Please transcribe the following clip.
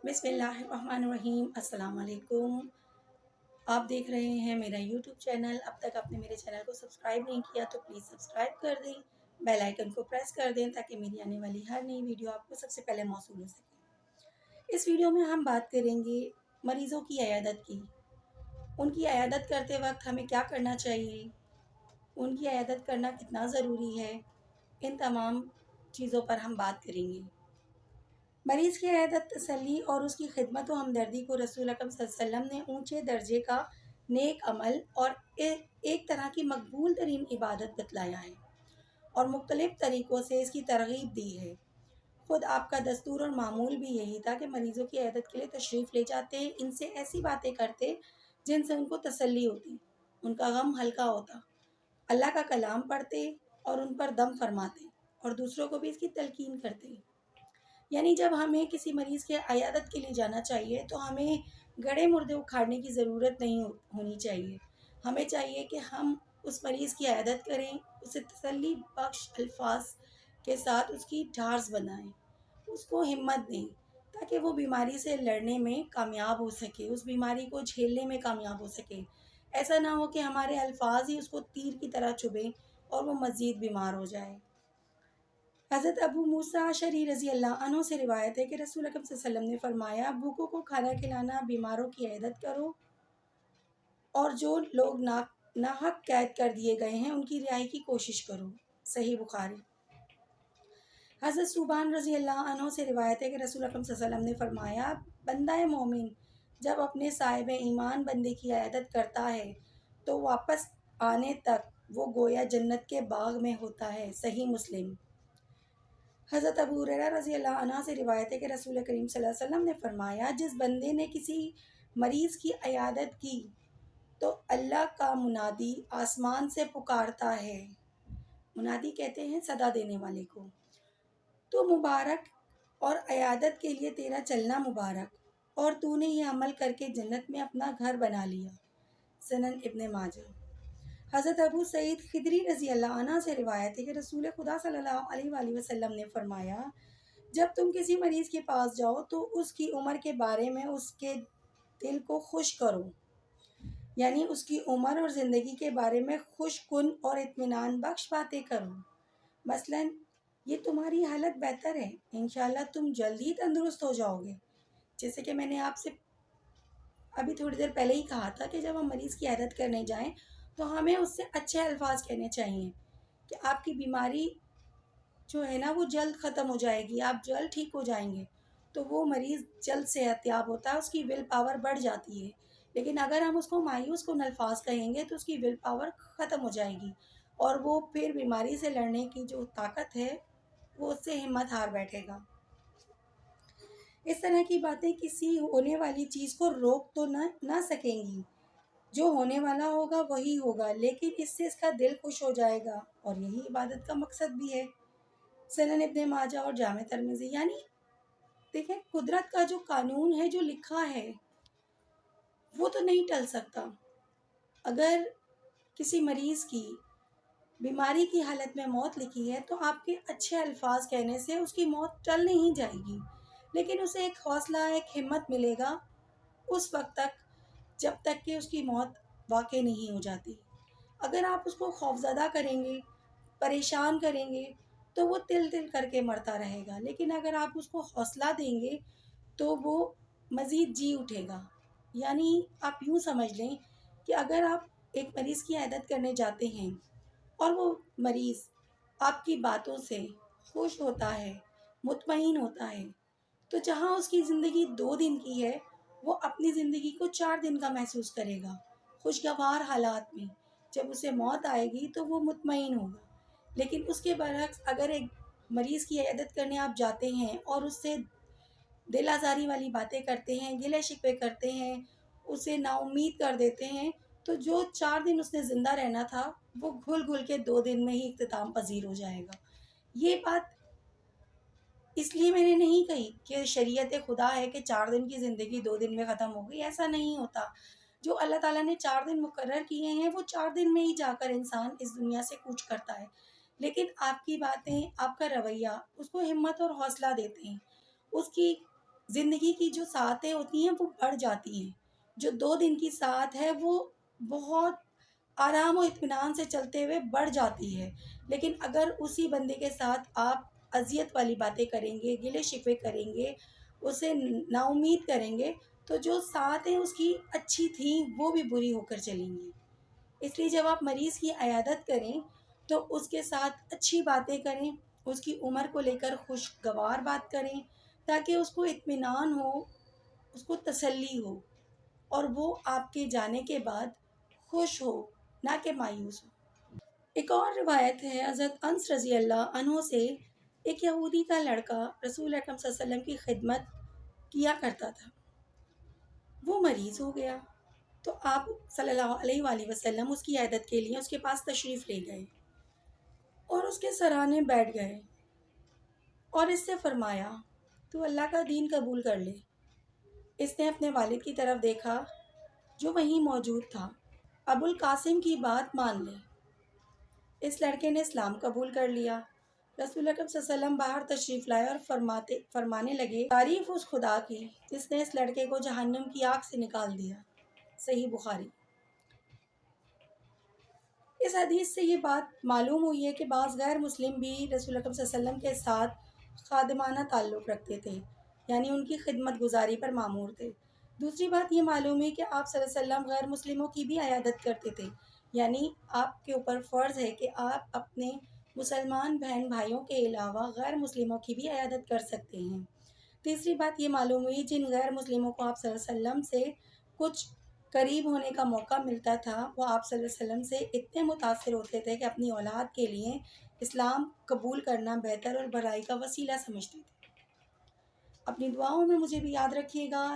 بسم اللہ الرحمن الرحیم۔ السلام علیکم۔ آپ دیکھ رہے ہیں میرا یوٹیوب چینل۔ اب تک آپ نے میرے چینل کو سبسکرائب نہیں کیا تو پلیز سبسکرائب کر دیں، بیل آئیکن کو پریس کر دیں تاکہ میری آنے والی ہر نئی ویڈیو آپ کو سب سے پہلے موصول ہو سکے۔ اس ویڈیو میں ہم بات کریں گے مریضوں کی عیادت کی۔ ان کی عیادت کرتے وقت ہمیں کیا کرنا چاہیے، ان کی عیادت کرنا کتنا ضروری ہے، ان تمام چیزوں پر ہم بات کریں گے۔ مریض کی عیادت، تسلی اور اس کی خدمت و ہمدردی کو رسول اکرم صلی اللہ علیہ وسلم نے اونچے درجے کا نیک عمل اور ایک طرح کی مقبول ترین عبادت بتلایا ہے اور مختلف طریقوں سے اس کی ترغیب دی ہے۔ خود آپ کا دستور اور معمول بھی یہی تھا کہ مریضوں کی عیادت کے لیے تشریف لے جاتے، ان سے ایسی باتیں کرتے جن سے ان کو تسلی ہوتی، ان کا غم ہلکا ہوتا، اللہ کا کلام پڑھتے اور ان پر دم فرماتے اور دوسروں کو بھی اس کی تلقین کرتے۔ یعنی جب ہمیں کسی مریض کے عیادت کے لیے جانا چاہیے تو ہمیں گڑے مردے اکھاڑنے کی ضرورت نہیں ہونی چاہیے۔ ہمیں چاہیے کہ ہم اس مریض کی عیادت کریں، اسے تسلی بخش الفاظ کے ساتھ اس کی ڈھارس بنائیں، اس کو ہمت دیں تاکہ وہ بیماری سے لڑنے میں کامیاب ہو سکے، اس بیماری کو جھیلنے میں کامیاب ہو سکے۔ ایسا نہ ہو کہ ہمارے الفاظ ہی اس کو تیر کی طرح چبھیں اور وہ مزید بیمار ہو جائے۔ حضرت ابو موسیٰ اشعری رضی اللہ عنہ سے روایت ہے کہ رسول اکرم صلی اللہ علیہ وسلم نے فرمایا، بھوکوں کو کھانا کھلانا، بیماروں کی عیادت کرو اور جو لوگ ناحق قید کر دیے گئے ہیں ان کی رہائی کی کوشش کرو۔ صحیح بخاری۔ حضرت ثوبان رضی اللہ عنہ سے روایت ہے کہ رسول اکرم صلی اللہ علیہ وسلم نے فرمایا، بندہ مومن جب اپنے صاحب ایمان بندے کی عیادت کرتا ہے تو واپس آنے تک وہ گویا جنت کے باغ میں ہوتا ہے۔ صحیح مسلم۔ حضرت ابو ہریرہ رضی اللہ عنہ سے روایت ہے کہ رسول کریم صلی اللہ علیہ وسلم نے فرمایا، جس بندے نے کسی مریض کی عیادت کی تو اللہ کا منادی آسمان سے پکارتا ہے، منادی کہتے ہیں صدا دینے والے کو، تو مبارک اور عیادت کے لیے تیرا چلنا مبارک، اور تو نے یہ عمل کر کے جنت میں اپنا گھر بنا لیا۔ سنن ابن ماجہ۔ حضرت ابو سعید خدری رضی اللہ عنہ سے روایت ہے کہ رسول خدا صلی اللہ علیہ وآلہ وسلم نے فرمایا، جب تم کسی مریض کے پاس جاؤ تو اس کی عمر کے بارے میں اس کے دل کو خوش کرو، یعنی اس کی عمر اور زندگی کے بارے میں خوش کن اور اطمینان بخش باتیں کرو۔ مثلا یہ تمہاری حالت بہتر ہے، انشاءاللہ تم جلد ہی تندرست ہو جاؤ گے۔ جیسے کہ میں نے آپ سے ابھی تھوڑی دیر پہلے ہی کہا تھا کہ جب ہم مریض کی عیادت کرنے جائیں تو ہمیں اس سے اچھے الفاظ کہنے چاہیے کہ آپ کی بیماری جو ہے نا وہ جلد ختم ہو جائے گی، آپ جلد ٹھیک ہو جائیں گے، تو وہ مریض جلد صحت یاب ہوتا ہے، اس کی ول پاور بڑھ جاتی ہے۔ لیکن اگر ہم اس کو مایوس کن الفاظ کہیں گے تو اس کی ول پاور ختم ہو جائے گی اور وہ پھر بیماری سے لڑنے کی جو طاقت ہے وہ اس سے ہمت ہار بیٹھے گا۔ اس طرح کی باتیں کسی ہونے والی چیز کو روک تو نہ سکیں گی، جو ہونے والا ہوگا وہی ہوگا، لیکن اس سے اس کا دل خوش ہو جائے گا، اور یہی عبادت کا مقصد بھی ہے۔ سنن ابن ماجہ اور جامع ترمذی۔ یعنی دیکھیں قدرت کا جو قانون ہے، جو لکھا ہے وہ تو نہیں ٹل سکتا۔ اگر کسی مریض کی بیماری کی حالت میں موت لکھی ہے تو آپ کے اچھے الفاظ کہنے سے اس کی موت ٹل نہیں جائے گی، لیکن اسے ایک حوصلہ، ایک ہمت ملے گا اس وقت تک جب تک کہ اس کی موت واقع نہیں ہو جاتی۔ اگر آپ اس کو خوفزدہ کریں گے، پریشان کریں گے تو وہ تل تل کر کے مرتا رہے گا، لیکن اگر آپ اس کو حوصلہ دیں گے تو وہ مزید جی اٹھے گا۔ یعنی آپ یوں سمجھ لیں کہ اگر آپ ایک مریض کی عیادت کرنے جاتے ہیں اور وہ مریض آپ کی باتوں سے خوش ہوتا ہے، مطمئن ہوتا ہے، تو جہاں اس کی زندگی 2 دن کی ہے وہ اپنی زندگی کو 4 دن کا محسوس کرے گا، خوشگوار حالات میں۔ جب اسے موت آئے گی تو وہ مطمئن ہوگا۔ لیکن اس کے برعکس اگر ایک مریض کی عیادت کرنے آپ جاتے ہیں اور اس سے دل آزاری والی باتیں کرتے ہیں، گلے شکوے کرتے ہیں، اسے نا امید کر دیتے ہیں، تو جو 4 دن اس نے زندہ رہنا تھا وہ گھل گھل کے 2 دن میں ہی اختتام پذیر ہو جائے گا۔ یہ بات اس لیے میں نے نہیں کہی کہ شریعت خدا ہے کہ 4 دن کی زندگی 2 دن میں ختم ہو گئی، ایسا نہیں ہوتا۔ جو اللہ تعالیٰ نے 4 دن مقرر کیے ہیں وہ 4 دن میں ہی جا کر انسان اس دنیا سے کوچ کرتا ہے، لیکن آپ کی باتیں، آپ کا رویہ اس کو ہمت اور حوصلہ دیتے ہیں، اس کی زندگی کی جو ساعتیں ہوتی ہیں وہ بڑھ جاتی ہیں. جو 2 دن کی ساعت ہے وہ بہت آرام و اطمینان سے چلتے ہوئے بڑھ جاتی ہے. لیکن اگر اسی بندے کے ساتھ آپ اذیت والی باتیں کریں گے، گلے شکوے کریں گے، اسے نا امید کریں گے، تو جو ساتھ ہیں اس کی اچھی تھیں وہ بھی بری ہو کر چلیں گی. اس لیے جب آپ مریض کی عیادت کریں تو اس کے ساتھ اچھی باتیں کریں، اس کی عمر کو لے کر خوشگوار بات کریں، تاکہ اس کو اطمینان ہو، اس کو تسلی ہو، اور وہ آپ کے جانے کے بعد خوش ہو، نہ کہ مایوس ہو. ایک اور روایت ہے حضرت انس رضی اللہ عنہ سے. ایک یہودی کا لڑکا رسول اکرم صلی اللہ علیہ وسلم کی خدمت کیا کرتا تھا. وہ مریض ہو گیا تو آپ صلی اللہ علیہ وآلہ وسلم اس کی عیادت کے لیے اس کے پاس تشریف لے گئے اور اس کے سرانے بیٹھ گئے اور اس سے فرمایا تو اللہ کا دین قبول کر لے. اس نے اپنے والد کی طرف دیکھا جو وہیں موجود تھا. ابو القاسم کی بات مان لے. اس لڑکے نے اسلام قبول کر لیا. رسول اکرم صلی اللہ علیہ وسلم باہر تشریف لائے اور فرمانے لگے تعریف اس خدا کی جس نے اس لڑکے کو جہنم کی آگ سے نکال دیا. صحیح بخاری. اس حدیث سے یہ بات معلوم ہوئی ہے کہ بعض غیر مسلم بھی رسول اکرم صلی اللہ علیہ وسلم کے ساتھ خادمانہ تعلق رکھتے تھے، یعنی ان کی خدمت گزاری پر مامور تھے. دوسری بات یہ معلوم ہے کہ آپ صلی اللہ علیہ وسلم غیر مسلموں کی بھی عیادت کرتے تھے، یعنی آپ کے اوپر فرض ہے کہ آپ اپنے مسلمان بہن بھائیوں کے علاوہ غیر مسلموں کی بھی عیادت کر سکتے ہیں. تیسری بات یہ معلوم ہوئی جن غیر مسلموں کو آپ صلی اللہ علیہ وسلم سے کچھ قریب ہونے کا موقع ملتا تھا وہ آپ صلی اللہ علیہ وسلم سے اتنے متاثر ہوتے تھے کہ اپنی اولاد کے لیے اسلام قبول کرنا بہتر اور بھلائی کا وسیلہ سمجھتے تھے. اپنی دعاؤں میں مجھے بھی یاد رکھیے گا.